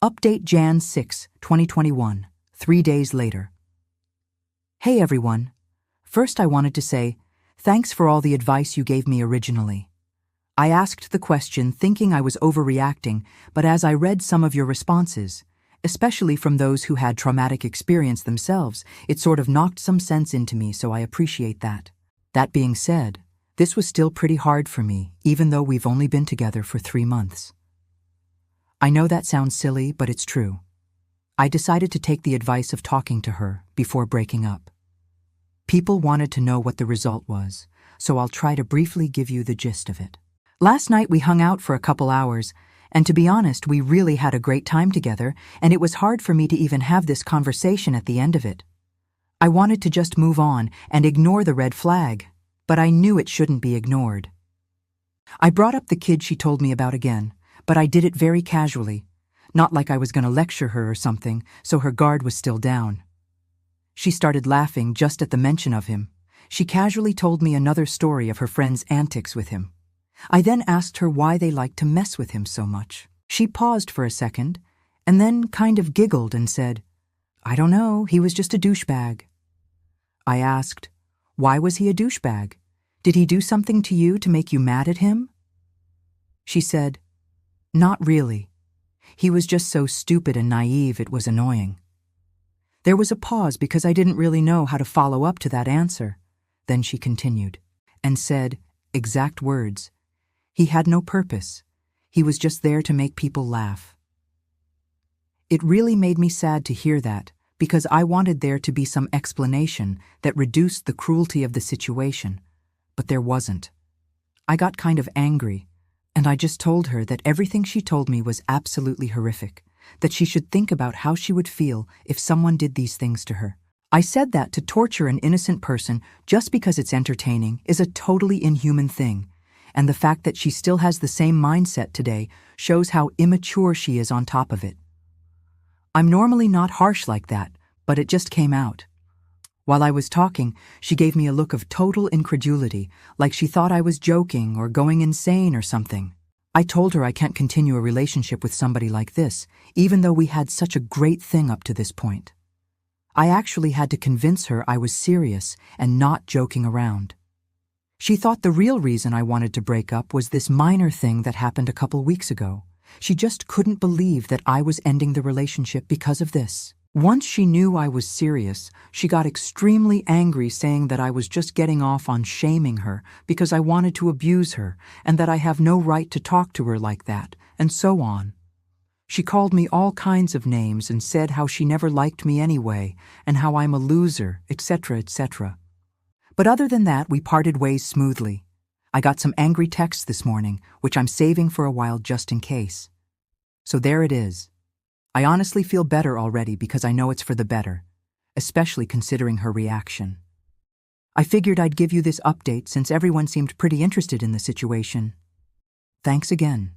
Update Jan 6, 2021, 3 days later. Hey everyone. First I wanted to say, thanks for all the advice you gave me originally. I asked the question thinking I was overreacting, but as I read some of your responses, especially from those who had traumatic experience themselves, it sort of knocked some sense into me, so I appreciate that. That being said, this was still pretty hard for me, even though we've only been together for 3 months. I know that sounds silly, but it's true. I decided to take the advice of talking to her before breaking up. People wanted to know what the result was, so I'll try to briefly give you the gist of it. Last night we hung out for a couple hours, and to be honest, we really had a great time together, and it was hard for me to even have this conversation at the end of it. I wanted to just move on and ignore the red flag, but I knew it shouldn't be ignored. I brought up the kid she told me about again, but I did it very casually, not like I was going to lecture her or something, so her guard was still down. She started laughing just at the mention of him. She casually told me another story of her friend's antics with him. I then asked her why they liked to mess with him so much. She paused for a second, and then kind of giggled and said, "I don't know, he was just a douchebag." I asked, "Why was he a douchebag? Did he do something to you to make you mad at him?" She said, "Not really. He was just so stupid and naive it was annoying." There was a pause because I didn't really know how to follow up to that answer. Then she continued, and said, exact words, "He had no purpose. He was just there to make people laugh." It really made me sad to hear that, because I wanted there to be some explanation that reduced the cruelty of the situation, but there wasn't. I got kind of angry, and I just told her that everything she told me was absolutely horrific, that she should think about how she would feel if someone did these things to her. I said that to torture an innocent person just because it's entertaining is a totally inhuman thing, and the fact that she still has the same mindset today shows how immature she is on top of it. I'm normally not harsh like that, but it just came out. While I was talking, she gave me a look of total incredulity, like she thought I was joking or going insane or something. I told her I can't continue a relationship with somebody like this, even though we had such a great thing up to this point. I actually had to convince her I was serious and not joking around. She thought the real reason I wanted to break up was this minor thing that happened a couple weeks ago. She just couldn't believe that I was ending the relationship because of this. Once she knew I was serious, she got extremely angry, saying that I was just getting off on shaming her because I wanted to abuse her and that I have no right to talk to her like that, and so on. She called me all kinds of names and said how she never liked me anyway and how I'm a loser, etc., etc. But other than that, we parted ways smoothly. I got some angry texts this morning, which I'm saving for a while just in case. So there it is. I honestly feel better already because I know it's for the better, especially considering her reaction. I figured I'd give you this update since everyone seemed pretty interested in the situation. Thanks again.